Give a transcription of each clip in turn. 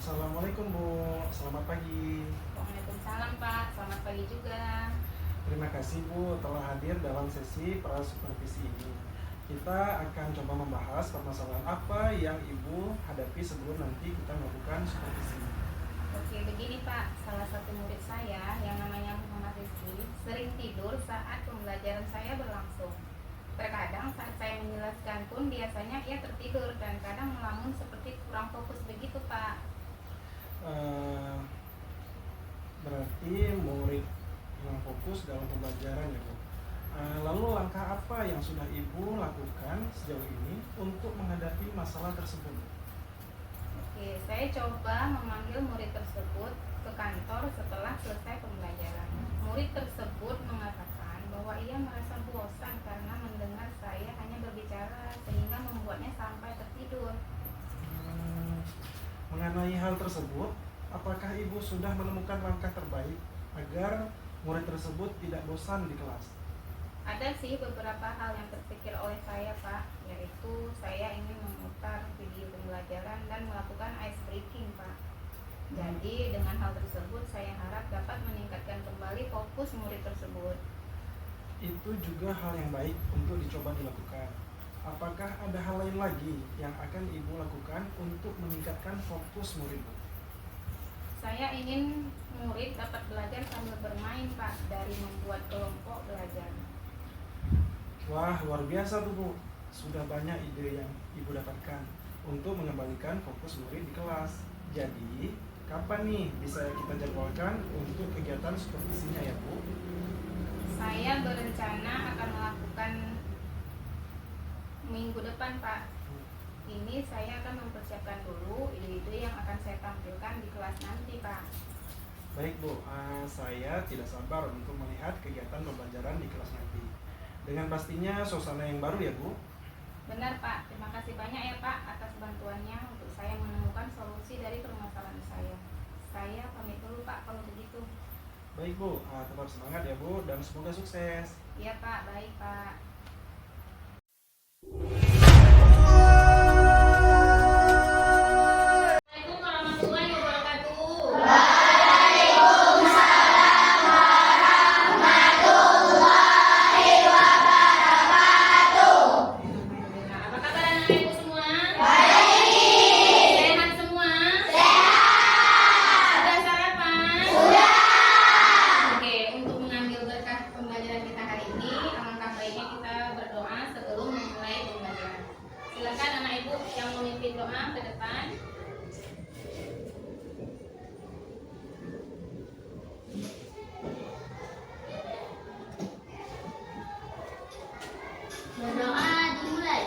Assalamualaikum Bu, selamat pagi. Waalaikumsalam Pak, selamat pagi juga. Terima kasih Bu telah hadir dalam sesi prasupervisi ini. Kita akan coba membahas permasalahan apa yang Ibu hadapi sebelum nanti kita melakukan supervisi. Oke, begini Pak, salah satu murid saya yang namanya Muhammad Rizky sering tidur saat pembelajaran saya berlangsung. Terkadang saat saya menjelaskan pun biasanya ia tertidur dan kadang melamun seperti kurang fokus begitu Pak. Berarti murid yang fokus dalam pembelajaran ya Bu. Lalu langkah apa yang sudah Ibu lakukan sejauh ini untuk menghadapi masalah tersebut? Oke, saya coba memanggil murid tersebut ke kantor setelah selesai pembelajaran. Murid tersebut mengatakan bahwa ia merasa bosan karena mendengar saya hanya berbicara sehingga membuatnya sampai tertidur. Mengenai hal tersebut, apakah Ibu sudah menemukan langkah terbaik agar murid tersebut tidak bosan di kelas? Ada sih beberapa hal yang terpikir oleh saya Pak, yaitu saya ingin memutar video pembelajaran dan melakukan ice breaking Pak. Jadi dengan hal tersebut saya harap dapat meningkatkan kembali fokus murid tersebut. Itu juga hal yang baik untuk dicoba dilakukan. Apakah ada hal lain lagi yang akan Ibu lakukan untuk meningkatkan fokus murid? Saya ingin murid dapat belajar sambil bermain Pak, dari membuat kelompok belajar. Wah, luar biasa tuh Bu. Sudah banyak ide yang Ibu dapatkan untuk mengembalikan fokus murid di kelas. Jadi, kapan nih bisa kita jadwalkan untuk kegiatan supervisinya ya Bu? Saya berencana akan melakukan minggu depan Pak. Ini saya akan mempersiapkan dulu ide-ide yang akan saya tampilkan di kelas nanti Pak. Baik Bu, saya tidak sabar untuk melihat kegiatan pembelajaran di kelas nanti. Dengan pastinya suasana yang baru ya Bu? Benar Pak, terima kasih banyak ya Pak atas bantuannya untuk saya menemukan solusi dari permasalahan saya. Saya pamit dulu Pak kalau begitu. Baik Bu, tetap semangat ya Bu dan semoga sukses. Iya Pak, baik Pak. Assalamualaikum warahmatullahi wabarakatuh. Apa kabar anak ibu semua? Baik. Sehat semua? Sehat. Sudah sarapan? Sudah. Oke, untuk mengambil berkah pembelajaran kita hari ini, alangkah baiknya kita berdoa sebelum memulai pembelajaran. Silakan anak ibu yang memimpin doa ke depan. Berdoa dimulai.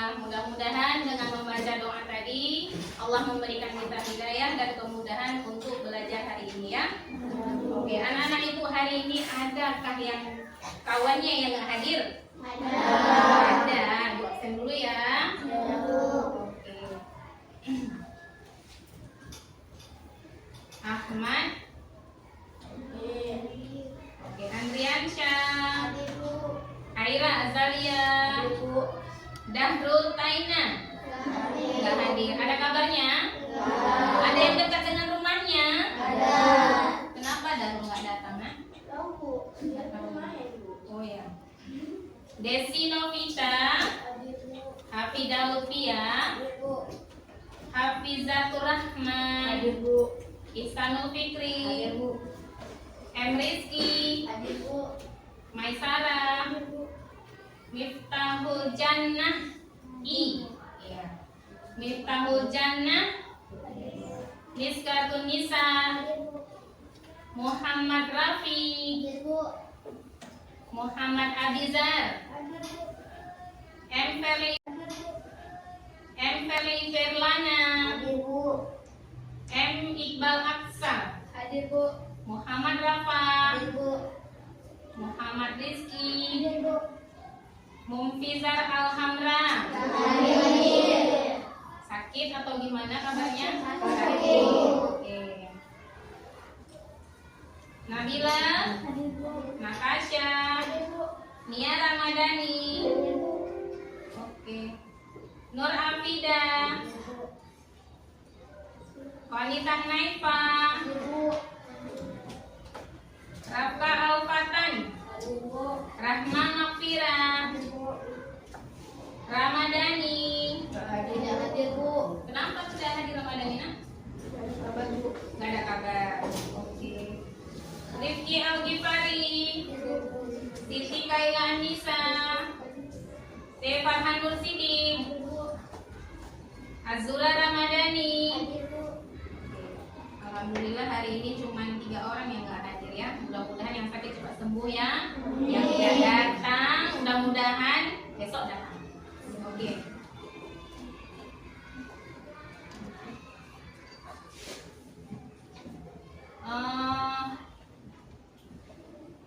Mudah-mudahan dengan membaca doa tadi Allah memberikan kita hidayah dan kemudahan untuk belajar hari ini ya. Oke, anak-anak itu hari ini adakah yang kawannya yang nggak hadir? Ada. Bu absen dulu ya. Oke. Ahmad. Oke, Andriansyah. Aira Azalia. Dahrul Taina. Nggak hadir. Ada kabarnya? Ada yang dekat dengan rumahnya? Kenapa Dahrul nggak datang? Nak? Oh ya. Desi Novita. Hafidah Lufia. Hafizatur Rahman. Ihsanul Fikri. M. Rizky. Maisara. Miftahul Jannah. I. Ya. Miftahul Jannah. Miskatun Nisa. Muhammad Rafi. Muhammad Abizar. M. Feli Verlana. M. Iqbal Aksa. Muhammad Rafa. Muhammad Rizky. Mumfizar Alhamra. Sakit atau gimana kabarnya? Sakit. Oke. Nabila. Natasha. Nia Ramadhani. Oke. Nur Afida. Wanita Naifa. Rafa Alfatan. Rahma Makfira. Ramadhani. Kenapa tidak hadir Ramadhani? Nggak ada kabar. Oke. Rifki Al-Ghifari. Siti Kaila Anissa. Farhan Nursidin. Azura Ramadhani. Alhamdulillah hari ini cuma 3 orang yang nggak hadir ya. Mudah-mudahan yang sakit cepat sembuh ya. Yang tidak datang, mudah-mudahan besok datang. Oke.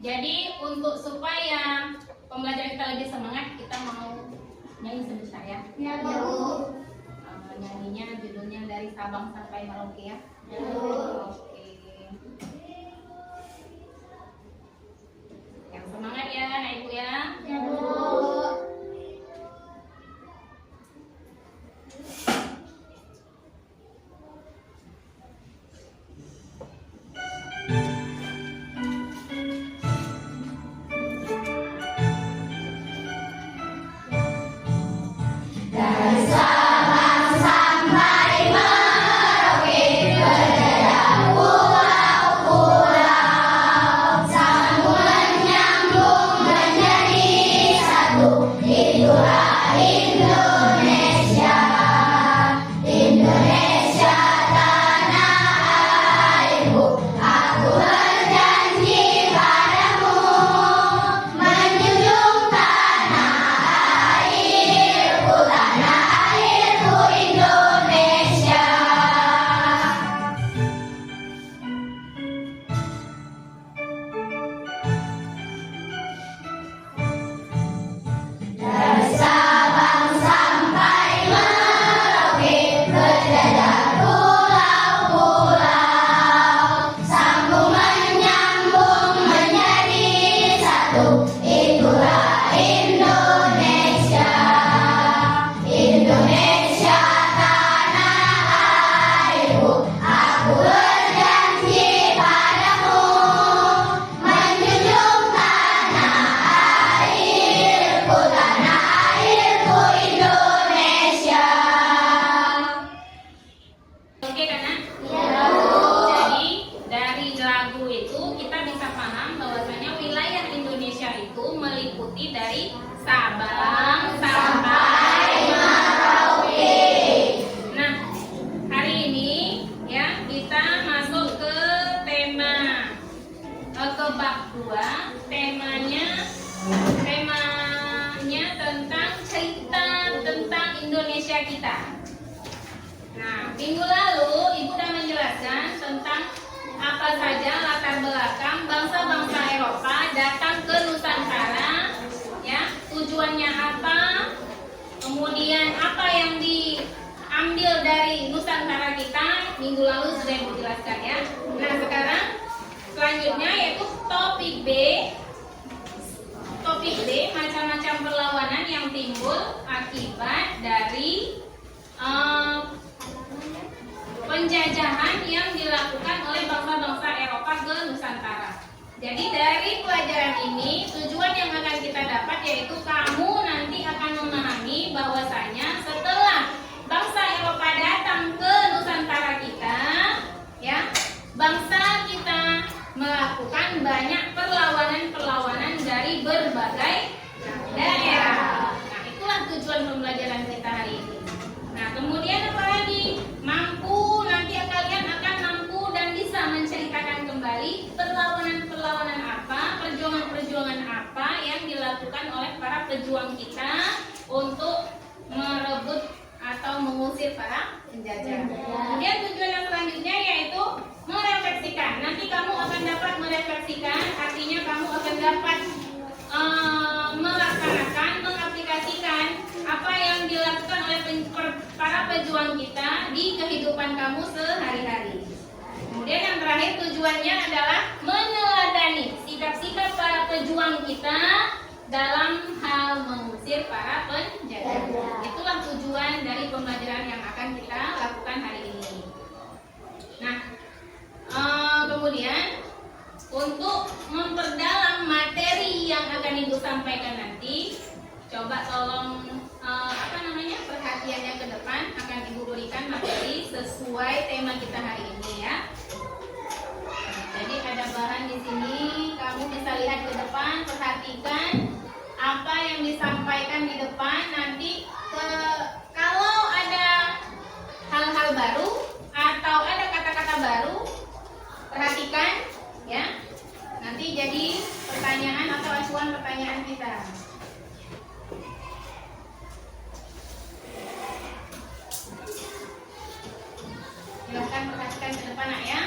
Jadi untuk supaya pembelajaran kita lebih semangat, kita mau nyanyi sebentar ya. Nyanyinya judulnya dari Sabang sampai Merauke ya. Oke. Yang semangat ya, anak ibu ya. Temanya tentang cerita tentang minggu lalu Ibu sudah menjelaskan tentang apa saja latar belakang bangsa-bangsa Eropa datang ke Nusantara, ya, tujuannya apa, kemudian apa yang diambil dari Nusantara kita. Minggu lalu sudah Ibu jelaskan, ya. Nah, sekarang selanjutnya yaitu topik B. Topik D, macam-macam perlawanan yang timbul akibat dari penjajahan yang dilakukan oleh bangsa-bangsa Eropa ke Nusantara. Jadi dari pelajaran ini tujuan yang akan kita dapat yaitu kamu nanti akan memahami bahwasanya setelah bangsa Eropa datang ke Nusantara kita, ya, bangsa kita melakukan banyak perlawanan-perlawanan dari berbagai daerah. Nah, itulah tujuan pembelajaran kita hari ini. Nah, kemudian apa lagi? Nanti kalian akan mampu dan bisa menceritakan kembali perlawanan-perlawanan apa, perjuangan-perjuangan apa yang dilakukan oleh para pejuang kita untuk merebut atau mengusir para penjajah. Kemudian tujuan yang selanjutnya yaitu merefleksikan. Nanti kamu akan dapat merefleksikan, artinya kamu akan dapat melaksanakan, mengaplikasikan apa yang dilakukan oleh para pejuang kita di kehidupan kamu sehari-hari. Kemudian yang terakhir tujuannya adalah meneladani sikap-sikap para pejuang kita dalam hal mengusir para penjajah. Itulah tujuan dari pembelajaran yang akan kita lakukan hari ini. Nah, kemudian untuk memperdalam materi yang akan Ibu sampaikan nanti, coba tolong perhatiannya ke depan. Akan Ibu berikan materi sesuai tema kita hari ini, ya. Jadi ada bahan di sini, kamu bisa lihat ke depan, perhatikan apa yang disampaikan di depan. Nanti kalau ada hal-hal baru atau ada kata-kata baru, perhatikan, ya. Nanti jadi pertanyaan atau acuan pertanyaan kita. Silahkan perhatikan ke depan, Nak, ya.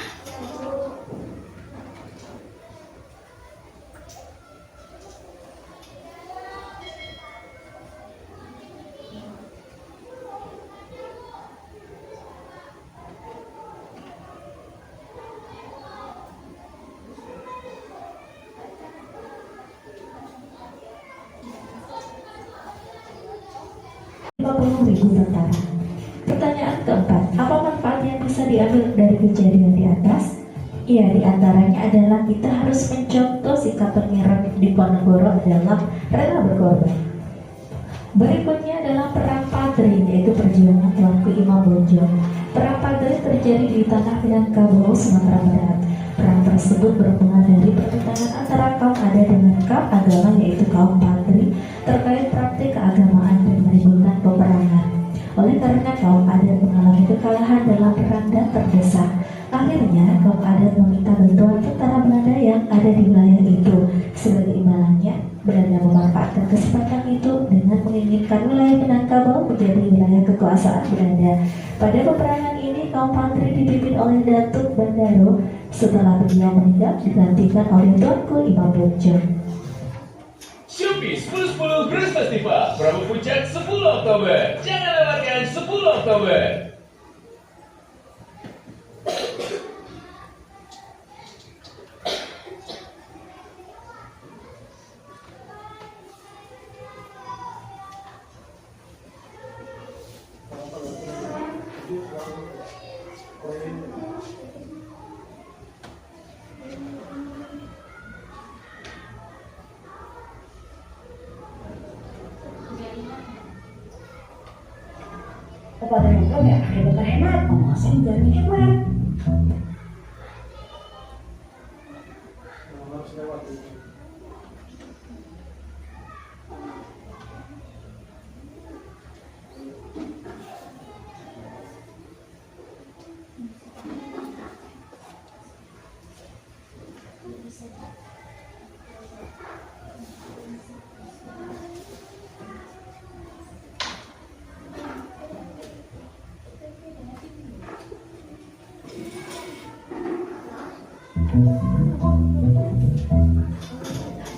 Tentara. Pertanyaan keempat, apa manfaat yang bisa diambil dari kejadian di atas? Ya, diantaranya adalah kita harus mencontoh sikap Pengiran Diponegoro dalam rela berkorban. Berikutnya adalah Perang Padri, yaitu perjuangan Tuanku Imam Bonjol. Perang Padri terjadi di tanah Minangkabau, Sumatera Barat. Perang tersebut bermula dari pertentangan antara kaum adat dengan kaum agama, yaitu kaum Padri, terkait praktik keagamaan dan menimbulkan peperangan. Oleh karena kaum adat mengalami kekalahan dalam perang dan terdesak, akhirnya kaum adat meminta bantuan tentara Belanda yang ada di wilayah itu. Sebagai imbalannya, Belanda memanfaatkan kesempatan itu dengan menginginkan wilayah Minangkabau menjadi wilayah kekuasaan Belanda. Pada peperangan ini, kaum Padri dipimpin oleh Datuk Bandaro. Setelah beliau meninggal, digantikan oleh Tuanku Imam Bonjol. Shopee 10-10 Cruise Festival Prabu Puncak 10 Oktober. Jangan lewatkan 10 Oktober. Kepada mereka ya, bukan hemat, penguasaan dari hemat. Harus lewat itu.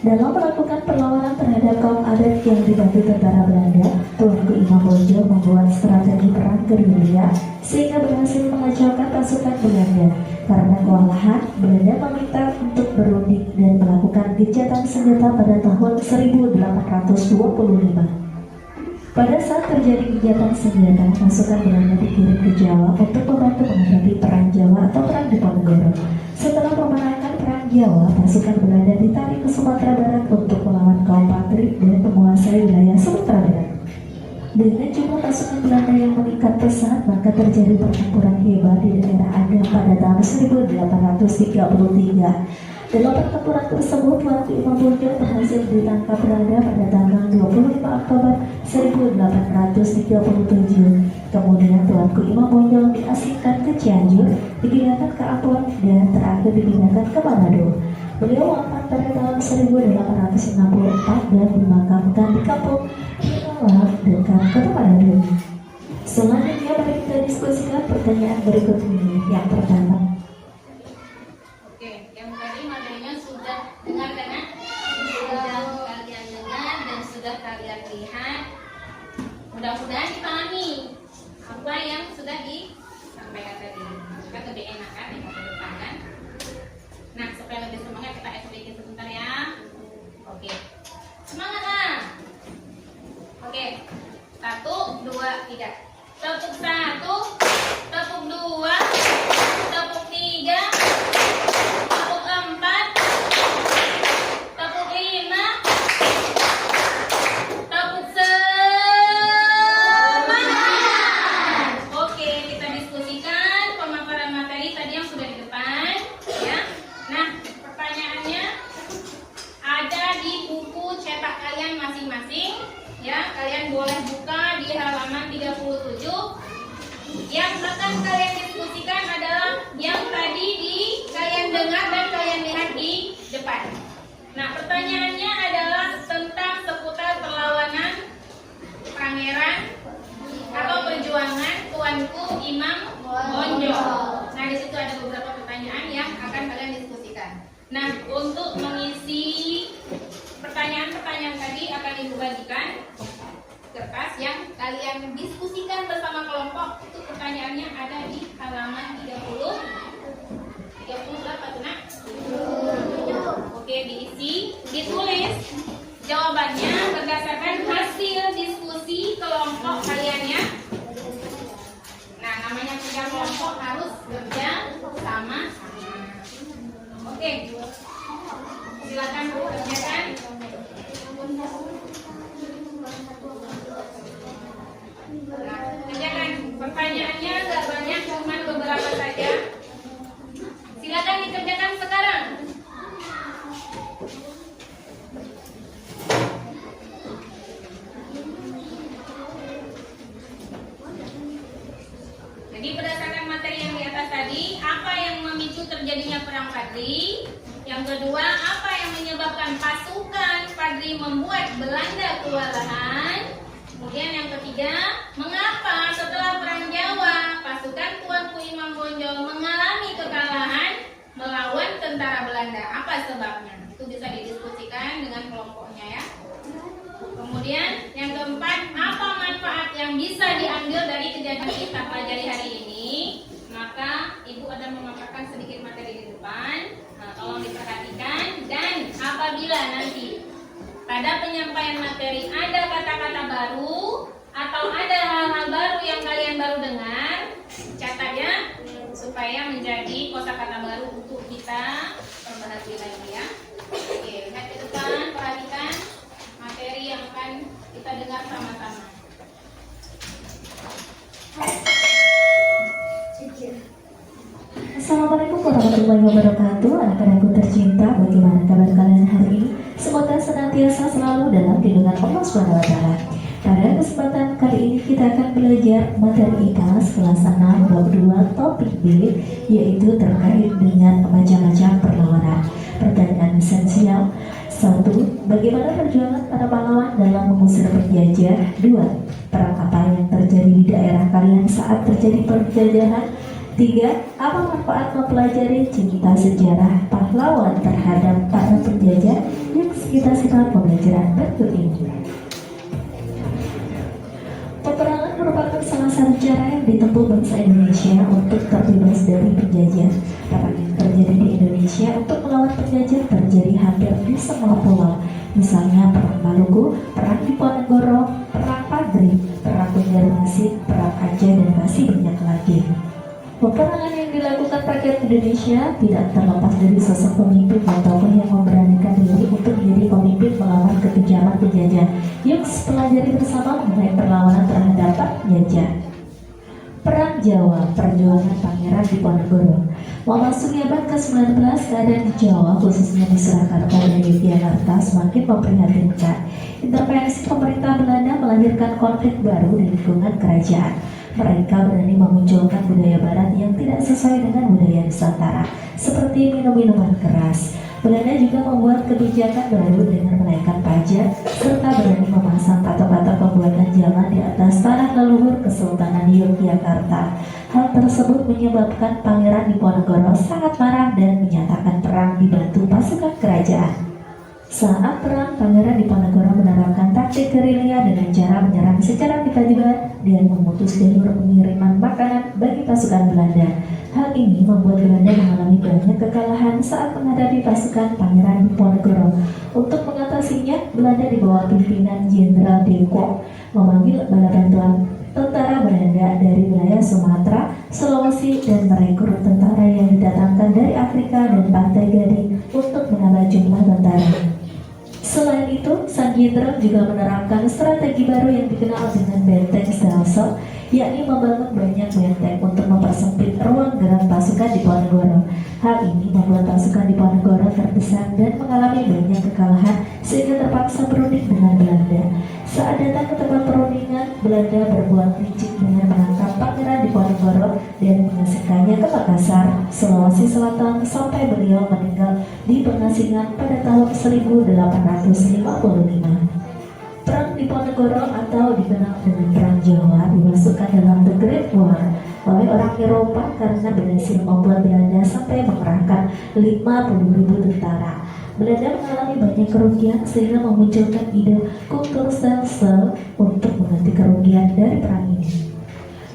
Dalam melakukan perlawanan terhadap kaum adat yang dibantu tentara Belanda, Tuanku Imam Bonjol membuat strategi perang gerilya sehingga berhasil mengacaukan pasukan Belanda. Karena kewalahan, Belanda meminta untuk berunding dan melakukan gencatan senjata pada tahun 1825. Pada saat terjadi gencatan senjata, pasukan Belanda dikirim ke Jawa untuk membantu menghadapi perang Jawa atau perang Diponegoro. Setelah memenangkan perang Jawa, pasukan Belanda ditarik ke Sumatera Barat untuk melawan kaum Patrik dan menguasai wilayah Sumatera Barat. Dengan jumlah pasukan Belanda yang meningkat pesat, maka terjadi pertempuran hebat di daerah Agam pada tahun 1833. Dalam pertempuran tersebut, Tuanku Imam Bonjol berhasil ditangkap Belanda pada tanggal 25 Oktober 1837. Kemudian Tuanku Imam Bonjol diasingkan ke Cianjur, dipindahkan ke Ambon, dan terakhir dipindahkan ke Manado. Beliau wafat pada tahun 1864 dan dimakamkan di kampung Kinolak dekat Kota Manado. Selanjutnya mari kita diskusikan pertanyaan berikut ini. Yang pertama, Oke, yang tadi materinya sudah dengar kan? Sudah kalian dengar dan sudah kalian lihat. Mudah-mudahan dipahami apa yang sudah disampaikan tadi. Kan lebih enak kan yang ke depan kan? Nah, supaya lebih semangat kita explain sebentar ya. Oke, semangat lah. Oke, 1, 2, 3. Tepuk 1, tepuk 2, tepuk 3, tepuk 4, tepuk 5, tepuk semangat. Oke, kita diskusikan pemaparan materi tadi yang sudah di depan ya. Nah, pertanyaannya ada di buku cetak kalian masing-masing ya. Kalian boleh buka di halaman 37. Yang akan kalian diskusikan adalah yang tadi kalian dengar dan kalian lihat di depan. Nah, pertanyaannya adalah tentang seputar perlawanan Pangeran atau perjuangan Tuanku Imam Bonjol. Nah, di situ ada beberapa pertanyaan yang akan kalian diskusikan. Nah, untuk mengisi pertanyaan-pertanyaan tadi akan ibu bagikan kertas yang kalian diskusikan bersama kelompok. Itu pertanyaannya ada di halaman 30 berapa tuh nak? Oke, diisi, ditulis jawabannya berdasarkan hasil diskusi kelompok kalian ya. Nah, namanya kerja kelompok harus kerja sama-sama. Oke, silakan Bu kerjakan. Nah, kerjakan. Pertanyaannya nggak banyak, cuma beberapa saja. Silakan dikerjakan sekarang. Jadi berdasarkan materi yang di atas tadi, apa yang memicu terjadinya perang Padri? Yang kedua, apa yang menyebabkan pasukan Padri membuat Belanda kewalahan? Kemudian yang ketiga, mengapa setelah perang Jawa pasukan Tuanku Imam Bonjol mengalami kekalahan melawan tentara Belanda? Apa sebabnya? Itu bisa didiskusikan dengan kelompoknya ya. Kemudian yang keempat, apa manfaat yang bisa diambil dari kejadian kita pelajari hari ini? Maka ibu ada memaparkan sedikit materi di depan. Nah, tolong diperhatikan. Dan apabila nanti pada penyampaian materi ada kata-kata baru atau ada hal-hal baru yang kalian baru dengar, catat ya, supaya menjadi kosakata baru untuk kita perbaharui lagi ya. Oke, lihat ke depan, perhatikan materi yang akan kita dengar sama-sama. Assalamualaikum warahmatullahi wabarakatuh. Anak-anakku tercinta, bagaimana kabar kalian hari ini? Semoga senantiasa selalu dalam lindungan Allah SWT. Pada kesempatan kali ini kita akan belajar materi IPAS kelas 6 bab 2 topik B, yaitu terkait dengan macam-macam perlawanan. Pertanyaan esensial: 1. Bagaimana perjuangan para pahlawan dalam mengusir penjajah? 2. Perang apa yang terjadi di daerah kalian saat terjadi penjajahan? 3. Apa manfaat mempelajari cerita sejarah pahlawan terhadap para penjajah? Yuk kita simak pembelajaran berikut ini. Peperangan merupakan salah satu cara yang ditempuh bangsa Indonesia untuk terbebas dari penjajah. Perang yang terjadi di Indonesia untuk melawan penjajah terjadi hampir di semua pulau. Misalnya Perang Maluku, Perang Diponegoro, Perang Padri, Perang Banjarmasin, Perang Aceh, dan masih banyak lagi. Peperangan yang dilakukan rakyat Indonesia tidak terlepas dari sosok pemimpin dan tokoh yang memberanikan diri untuk menjadi pemimpin melawan kekejaman penjajah. Yuk pelajari bersama mengenai perlawanan terhadap penjajah. Perang Jawa, perjuangan Pangeran Diponegoro. Memasuki abad ke-19, keadaan di Jawa, khususnya di Surakarta dan Yogyakarta, semakin memprihatinkan. Intervensi pemerintah Belanda melahirkan konflik baru di lingkungan kerajaan. Mereka berani memunculkan budaya barat yang tidak sesuai dengan budaya Nusantara, seperti minum-minuman keras. Belanda juga membuat kebijakan baru dengan menaikkan pajak, serta berani memasang patok-patok pembuatan jalan di atas tanah leluhur Kesultanan Yogyakarta. Hal tersebut menyebabkan Pangeran Diponegoro sangat marah dan menyatakan perang dibantu pasukan kerajaan. Saat perang, Pangeran Diponegoro menerapkan taktik gerilya dengan cara menyerang secara tiba-tiba dan memutus jalur pengiriman makanan bagi pasukan Belanda. Hal ini membuat Belanda mengalami banyak kekalahan saat menghadapi pasukan Pangeran Diponegoro. Untuk mengatasinya, Belanda di bawah pimpinan Jenderal de Kock memanggil bala bantuan tentara Belanda dari wilayah Sumatera, Sulawesi, dan merekrut tentara yang didatangkan dari Afrika dan Pantai Gading untuk menambah jumlah tentara. Selain itu, sang jenderal juga menerapkan strategi baru yang dikenal dengan benteng Stelsel, yakni membangun banyak benteng untuk mempersempit ruang gerak pasukan Diponegoro. Hal ini membuat pasukan Diponegoro terdesak dan mengalami banyak kekalahan sehingga terpaksa berunding dengan Belanda. Saat datang ke tempat perundingan, Belanda berbuat licik dengan menangkap Pangeran Diponegoro dan mengasingkannya ke Makassar, Sulawesi Selatan sampai beliau meninggal di pengasingan pada tahun 1855. Perang Diponegoro atau dikenal dengan Perang Jawa dimasukkan dalam The Great War oleh orang Eropa karena berhasil membuat Belanda sampai mengerahkan 50.000 tentara. Belanda mengalami banyak kerugian sehingga memunculkan ide kultur Stelsel untuk mengganti kerugian dari perang ini.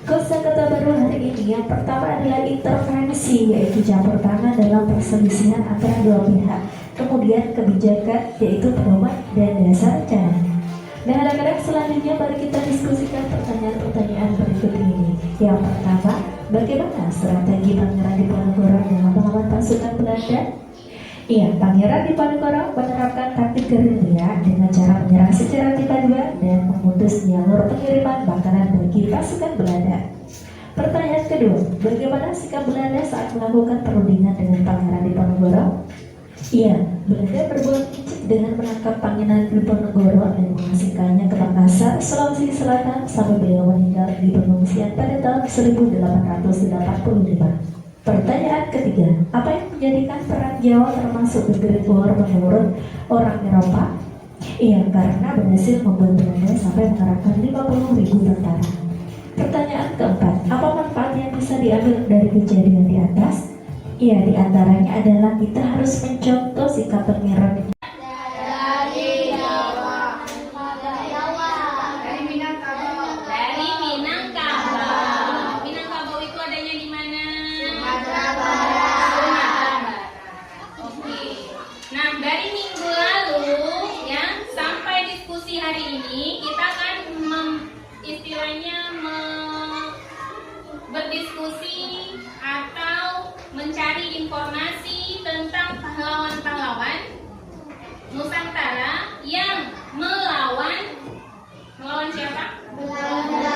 Kosakata baru hari ini yang pertama adalah intervensi, yaitu campur tangan dalam perselisihan antara dua pihak. Kemudian kebijakan, yaitu pedoman dan dasar rencana. Nah, anak-anak, selanjutnya mari kita diskusikan pertanyaan-pertanyaan berikut ini. Yang pertama, bagaimana strategi Pangeran Diponegoro dalam melawan pasukan Belanda? Iya, Pangeran Diponegoro menerapkan taktik gerilya dengan cara menyerang secara tiba-tiba dan memutus jalur pengiriman makanan bagi pasukan Belanda. Pertanyaan kedua, bagaimana sikap Belanda saat melakukan perundingan dengan Pangeran Diponegoro? Iya, Belanda berbuat licik dengan menangkap Pangeran Diponegoro dan mengasingkannya ke Makassar, Sulawesi Selatan sampai beliau meninggal di pengungsian pada tahun 1885. Pertanyaan ketiga, apa yang menjadikan Perang Jawa termasuk The Great War menurut orang Eropa? Iya, karena berhasil membuat Belanda sampai mengerahkan 50.000 tentara. Pertanyaan keempat, apa manfaat yang bisa diambil dari kejadian di atas? Iya, diantaranya adalah kita harus mencontoh sikap Pangeran Dari Jawa. Dari Minangkabau. Dari Minangkabau. Minangkabau itu adanya di mana? Sumatera Barat. Sumatera Barat. Oke. Nah, dari minggu lalu ya sampai diskusi hari ini kita akan berdiskusi atau mencari informasi tentang pahlawan-pahlawan Nusantara yang melawan siapa? Belanda,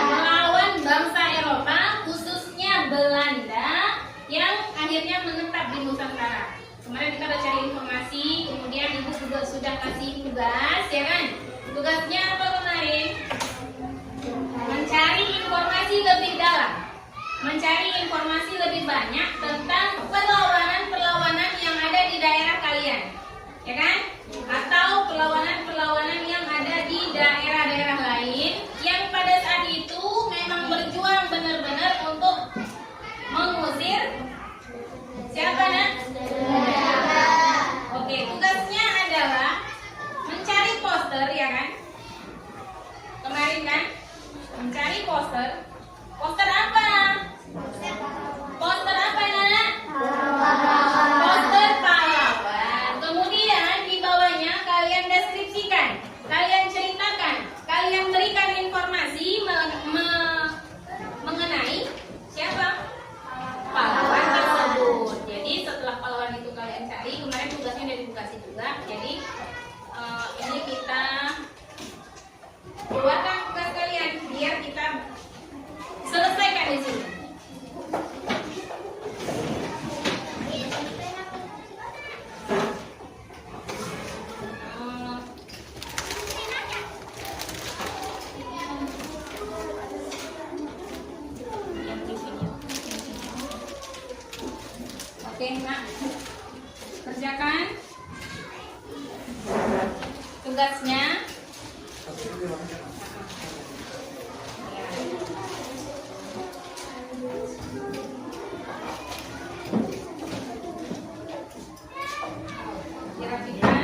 melawan bangsa Eropa, khususnya Belanda yang akhirnya menetap di Nusantara. Kemarin kita udah cari informasi, kemudian Ibu juga sudah kasih tugas, ya kan? Tugasnya apa kemarin? Mencari informasi lebih dalam, mencari informasi lebih banyak tentang perlawanan-perlawanan yang ada di daerah kalian, ya kan? Atau perlawanan-perlawanan yang ada di daerah-daerah lain yang pada saat itu memang berjuang benar-benar untuk poster ya kan? Kemarin kan? Mencari poster. Poster apa? Poster apa Nana? Poster pahlawan. Kemudian di bawahnya kalian deskripsikan, kalian ceritakan, kalian berikan informasi mengenai siapa? Pahlawan tersebut. Jadi setelah pahlawan itu kalian cari, kemarin tugasnya udah dikasih juga. Jadi ini kita keluarkan tugas kalian biar kita selesaikan di sini. Oke, Nak. Kerjakan tugasnya. Dirapikan.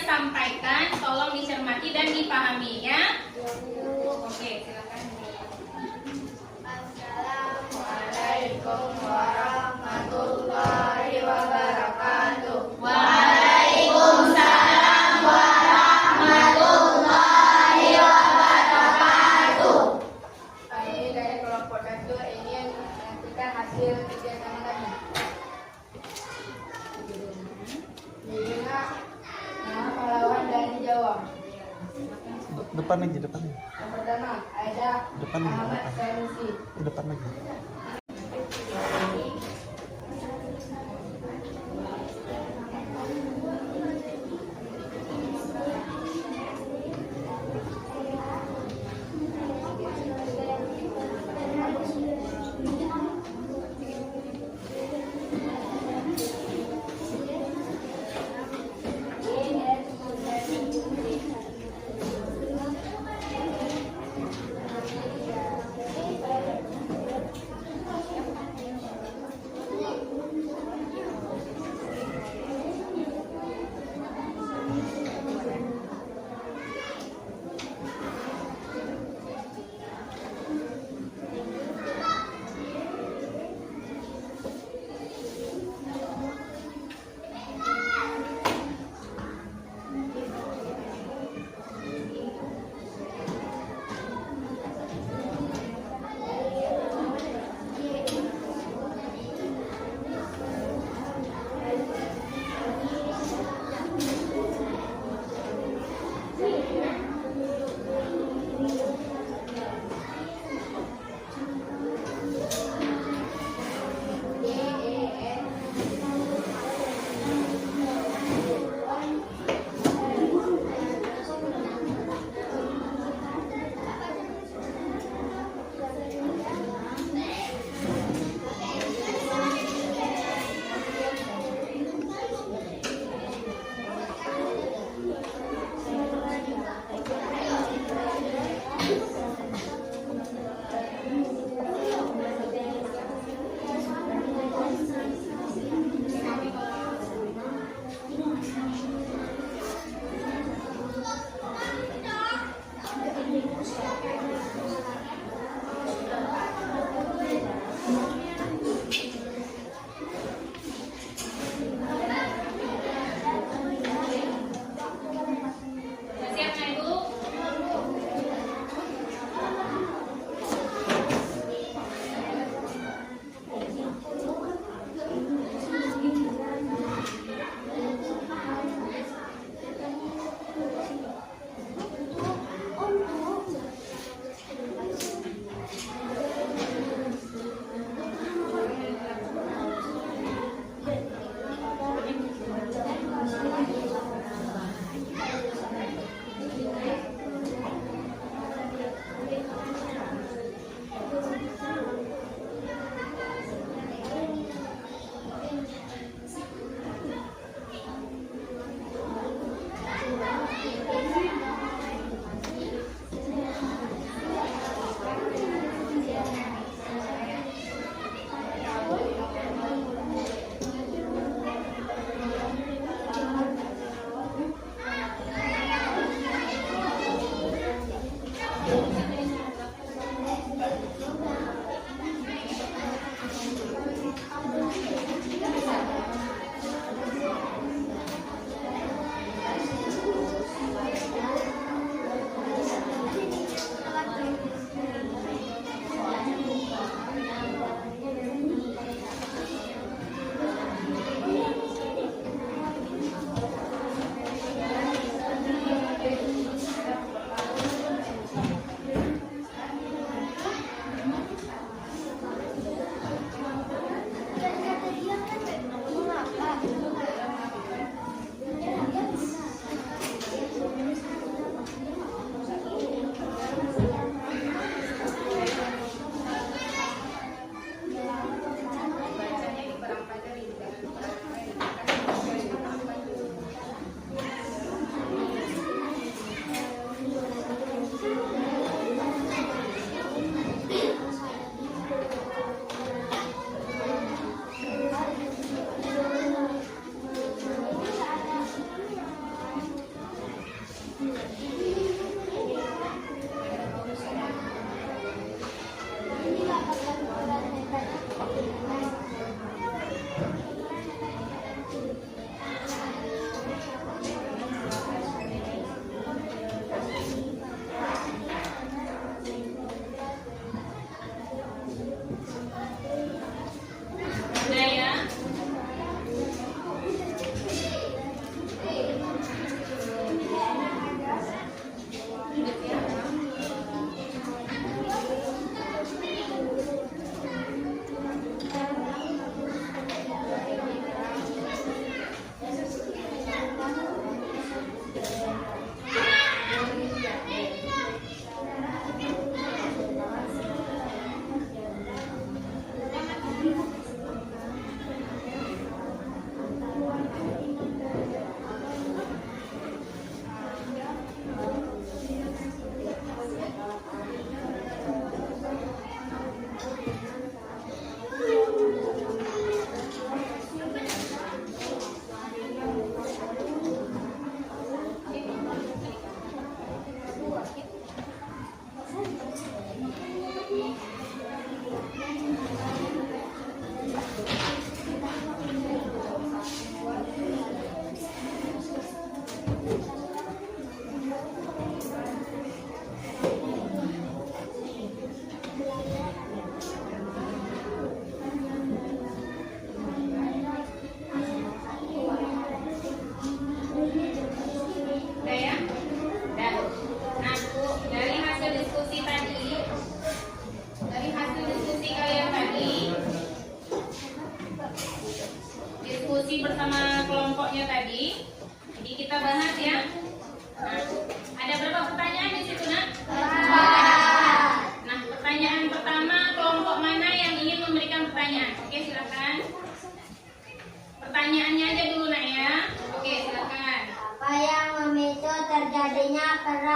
Sampaikan, tolong dicermati dan dipahami ya. Oke, silakan. Assalamualaikum warahmatullahi Depan lagi, depan lagi. Yang pertama, Aida Depan lagi, Muhammad depan. Sanusi. Depan lagi.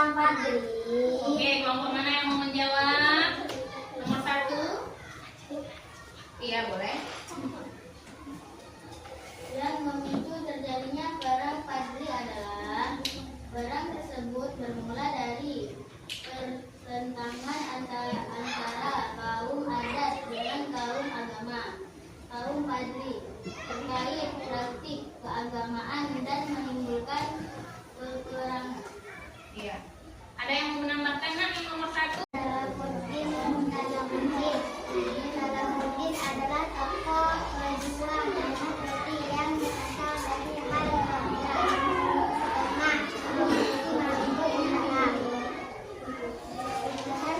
Waalaikumsalam Fadli. Oke, kelompok mana yang mau menjawab? Nomor 1. Iya, boleh. Yang memicu terjadinya perang Fadli adalah perang tersebut bermula dari pertentangan antara kaum adat dengan kaum agama. Kaum Fadli terkait praktik keagamaan dan menimbulkan peperangan. Iya. Ada yang mau menambahkan nak yang nomor 1? Salahuddin adalah tokoh pejuang demokrasi yang berasal dari Hadramaut Tengah, Provinsi Maluku Utara. Dan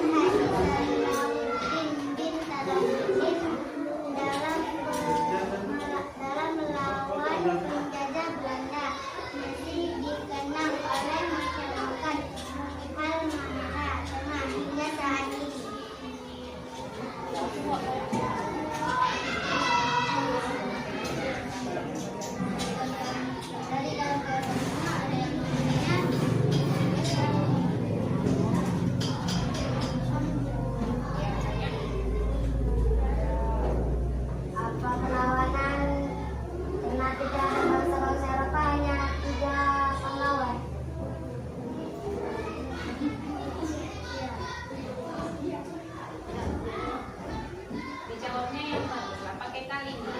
Salahuddin bin Salahuddin dalam melawan penjajah Belanda masih dikenang oleh masyarakat Halmahera Tengah hingga saat ini. Dari dalam pertama ada yang apa perlawanan karena tidak ada bangsa-bangsa Eropa, hanya 3 pahlawan. Dijawabnya yang bagus lah, pakai kalimat.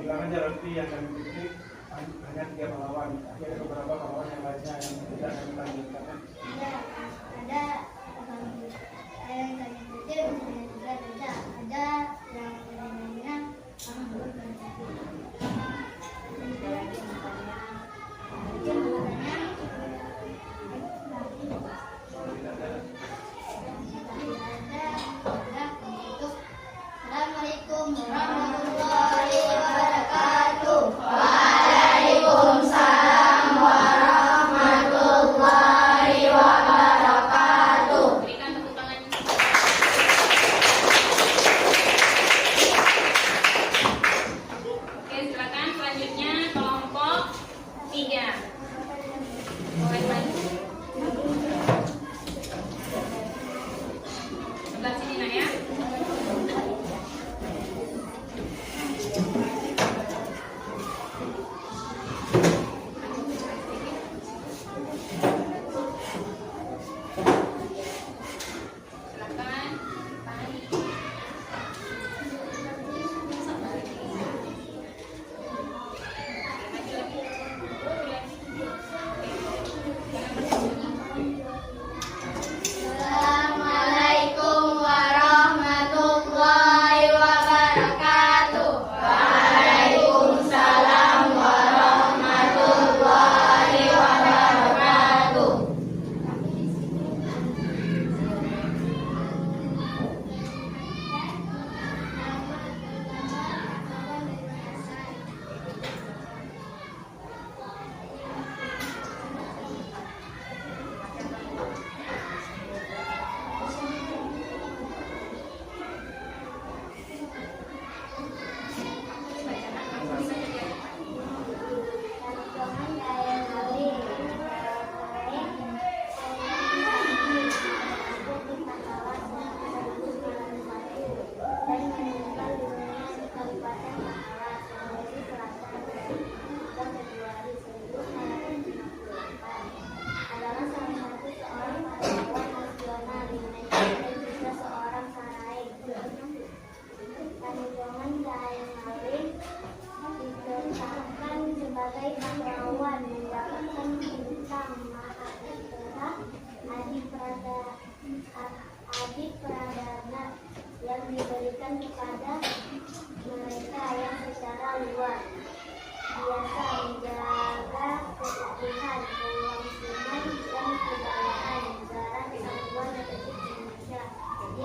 Bilang aja Lutfi yang kami pilih hanya 3 pahlawan. Tapi ada beberapa pahlawan yang lainnya yang tidak kami tampilkan. Ada yang kami kecil, juga ada yang lainnya Assalamualaikum warahmatullahi wabarakatuh. Waalaikumsalam warahmatullahi wabarakatuh. Berikan tepuk tangan. Oke, silakan selanjutnya kelompok 3. Boleh maju. Sebelah sini nak ya. Silakan. Tarik. Assalamualaikum warahmatullahi wabarakatuh. Waalaikumsalam warahmatullahi wabarakatuh. Adalah salah satu seorang pahlawan nasional Indonesia dan juga seorang sarai. Tanjungan Cahaya Ngalim ditetapkan sebagai pahlawan mendapatkan bintang Mahasiswa Adi Pradana yang diberikan kepada mereka yang secara luar biasa menjaga keutuhan, kelangsungan, dan kebudayaan negara Kesatuan Republik Indonesia. Jadi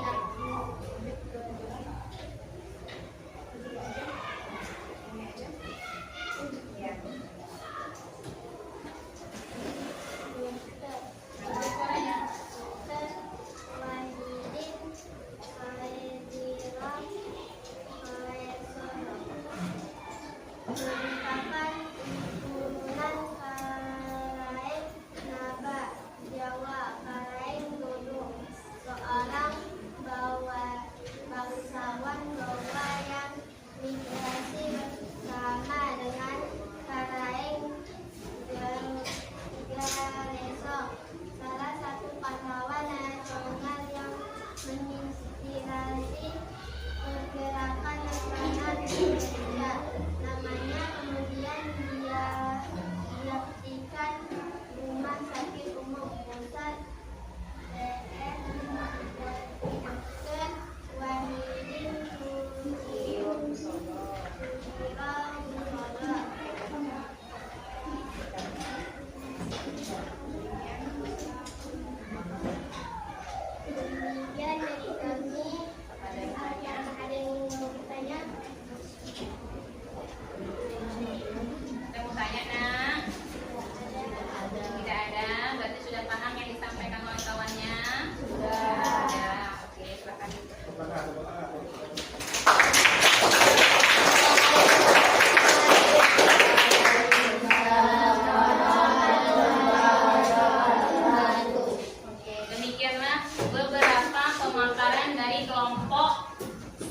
beberapa pemaparan dari kelompok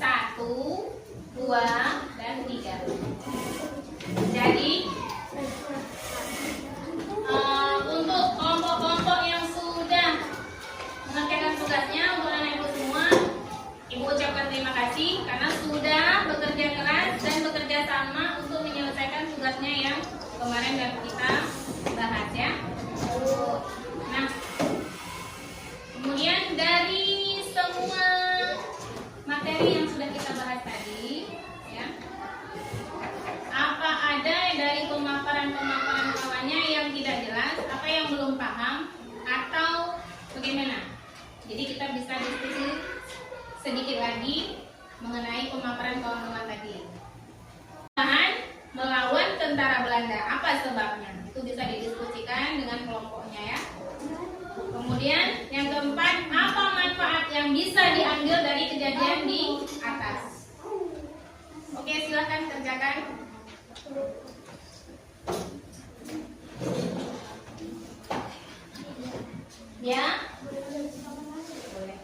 1, 2, dan 3. Jadi untuk kelompok-kelompok yang sudah mengerjakan tugasnya untuk anak ibu semua, ibu ucapkan terima kasih karena sudah bekerja keras dan bekerja sama untuk menyelesaikan tugasnya yang kemarin dan kita bahas ya. Nah, kemudian dari semua materi yang sudah kita bahas tadi, ya, apa ada dari pemaparan kawannya yang tidak jelas, apa yang belum paham, atau bagaimana? Jadi kita bisa diskusi sedikit lagi mengenai pemaparan kawan-kawan tadi. Melawan tentara Belanda, apa sebabnya? Itu bisa didiskusikan dengan kelompoknya ya. Kemudian yang keempat, apa manfaat yang bisa diambil dari kejadian di atas? Oke, silakan kerjakan. Ya. Boleh.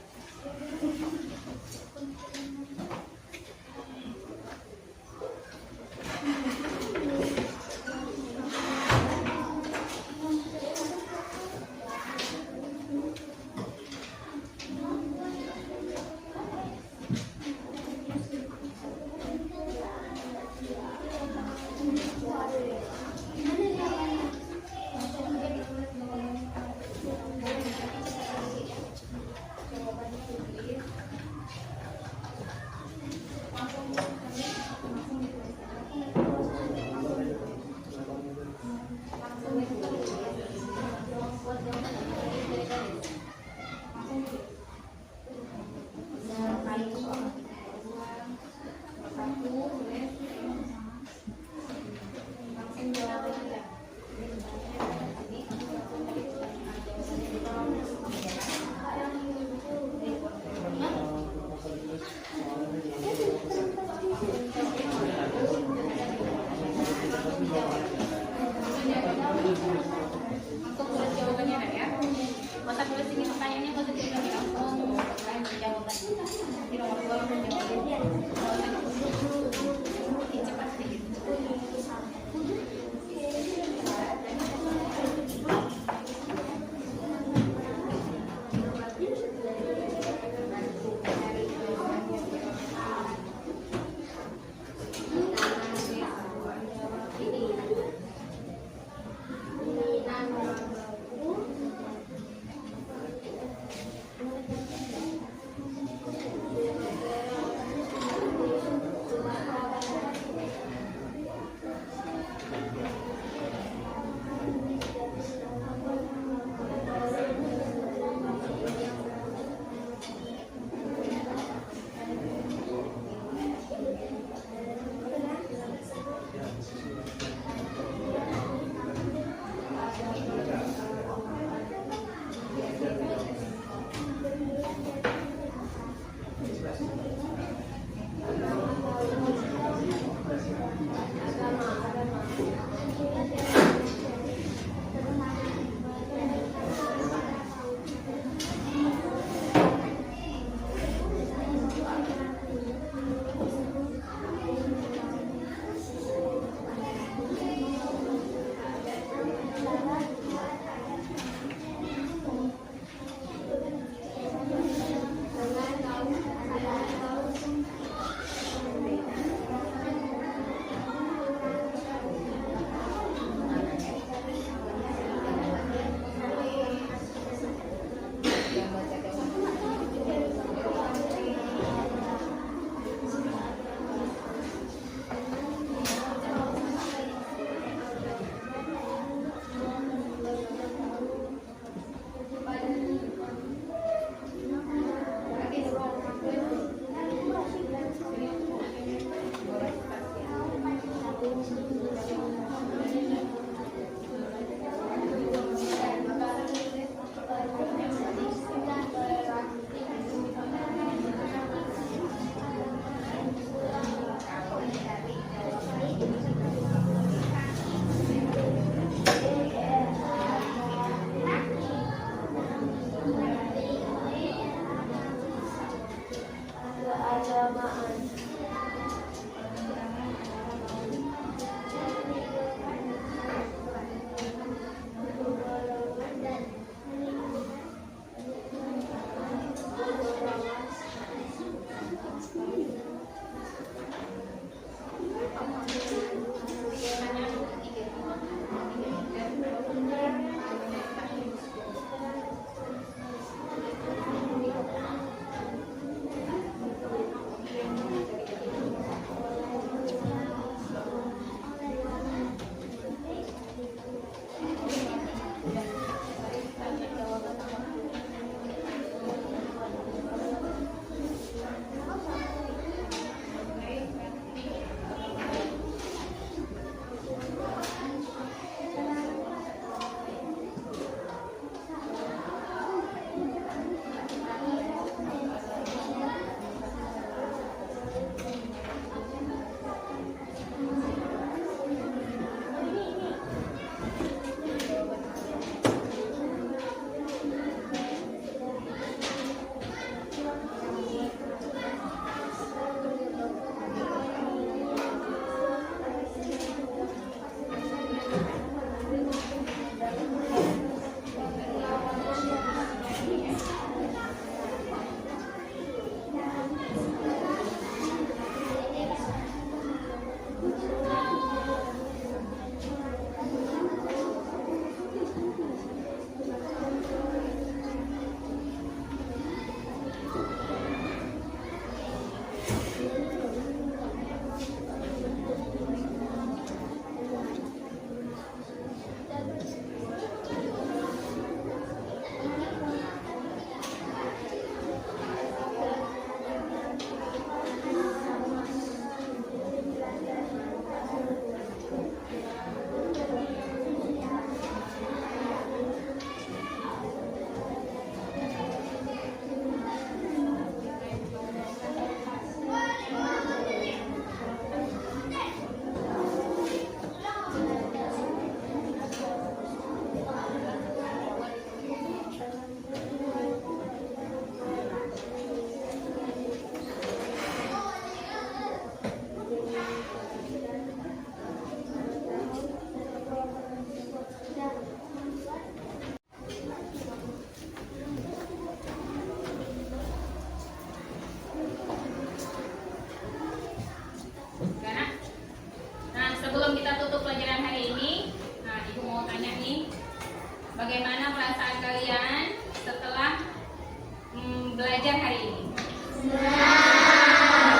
belajar hari ini?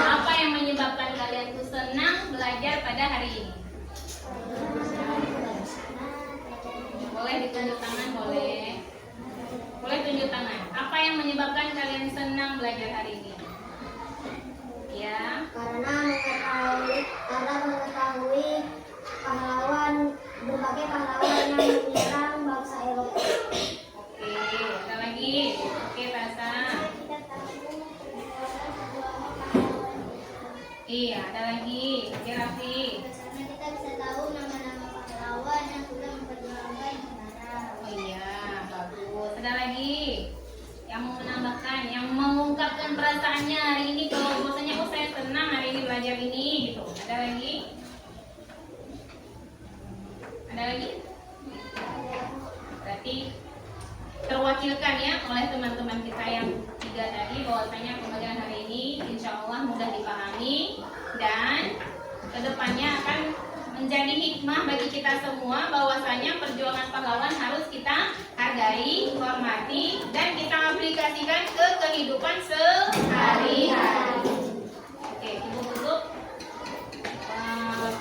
Apa yang menyebabkan kalian tuh senang belajar pada hari ini? Boleh ditunjuk tangan, boleh. Boleh tunjuk tangan. Apa yang menyebabkan kalian senang belajar hari ini? Ya. Karena mengetahui berbagai pahlawan yang menyerang bangsa Eropa. Oke, ada lagi. Oke, Tasa. Kita tahu Iya, ada lagi. Oke, Raffi. karena kita bisa tahu nama-nama pahlawan yang sudah memperjuangkan negara. Oh iya, bagus. Ada lagi yang mau menambahkan, yang mengungkapkan perasaannya hari ini kalau bahwasanya saya senang hari ini belajar ini gitu. Ada lagi? Ada lagi? Berarti terwakilkan ya oleh teman-teman kita yang tiga tadi bahwasanya pembelajaran hari ini insya Allah mudah dipahami dan kedepannya akan menjadi hikmah bagi kita semua bahwasanya perjuangan pahlawan harus kita hargai, hormati, dan kita aplikasikan ke kehidupan sehari-hari. Oke, Ibu tutup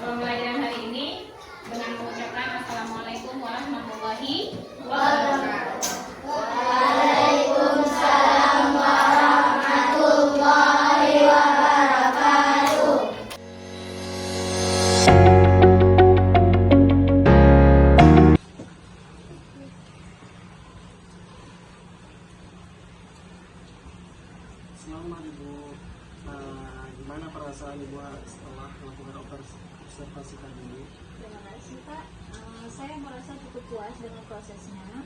pembelajaran hari ini dengan mengucapkan Assalamualaikum warahmatullahi wabarakatuh. Waalaikumsalam warahmatullahi wabarakatuh. Selamat Ibu. Gimana perasaan Ibu setelah melakukan observasi tadi ini? Terima kasih Pak. Saya merasa cukup puas dengan prosesnya,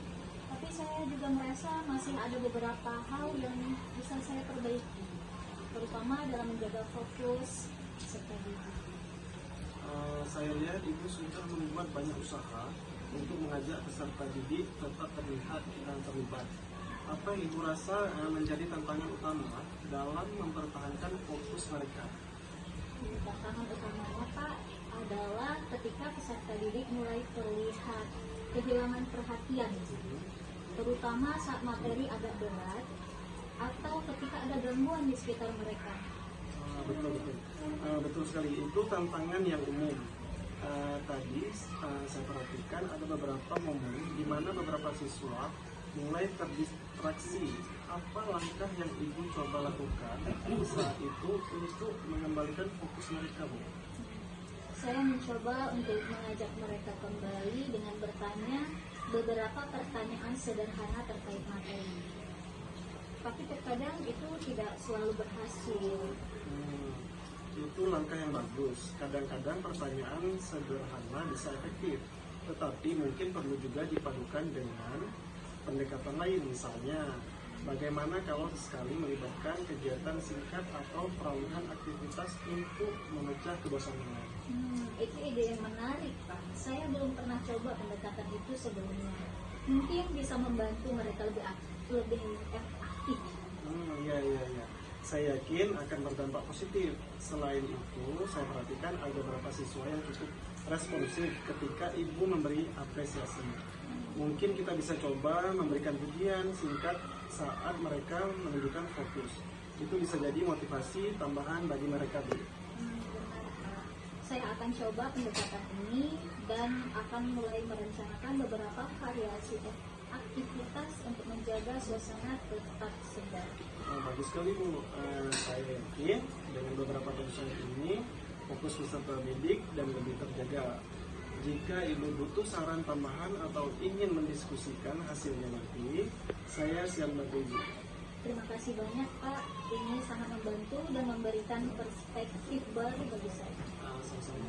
tapi saya juga merasa masih ada beberapa hal yang bisa saya perbaiki, terutama dalam menjaga fokus serta diri. Saya lihat Ibu sudah membuat banyak usaha untuk mengajak peserta didik tetap terlihat dan terlibat. Apa yang Ibu rasa menjadi tantangan utama dalam mempertahankan fokus mereka? Tantangan utamanya Pak adalah ketika peserta didik mulai terlihat kehilangan perhatian, terutama saat materi agak berat atau ketika ada gangguan di sekitar mereka. Betul sekali, itu tantangan yang umum. Tadi saya perhatikan ada beberapa momen di mana beberapa siswa mulai terdistraksi. Apa langkah yang Ibu coba lakukan saat itu untuk mengembalikan fokus mereka, Bu? Saya mencoba untuk mengajak mereka kembali dengan bertanya beberapa pertanyaan sederhana terkait materi. Tapi terkadang itu tidak selalu berhasil. Itu langkah yang bagus. Kadang-kadang pertanyaan sederhana bisa efektif, tetapi mungkin perlu juga dipadukan dengan pendekatan lain. Misalnya, bagaimana kalau sekali melibatkan kegiatan singkat atau peralihan aktivitas untuk memecah kebosanan? Itu ide yang menarik, Pak. Saya belum pernah coba pendekatan itu sebelumnya. Mungkin bisa membantu mereka lebih aktif. Iya. Saya yakin akan berdampak positif. Selain itu, saya perhatikan ada beberapa siswa yang cukup responsif ketika Ibu memberi apresiasi. Mungkin kita bisa coba memberikan pujian singkat saat mereka menunjukkan fokus. Itu bisa jadi motivasi tambahan bagi mereka, Bu. Saya akan coba pendekatan ini dan akan mulai merencanakan beberapa variasi aktivitas untuk menjaga suasana tetap segar. Bagus sekali, Bu. Saya yakin dengan beberapa tulisan ini fokus peserta didik dan lebih terjaga. Jika Ibu butuh saran tambahan atau ingin mendiskusikan hasilnya nanti, saya siap bantu Ibu. Terima kasih banyak Pak, ini sangat membantu dan memberikan perspektif baru bagi saya. Sama-sama.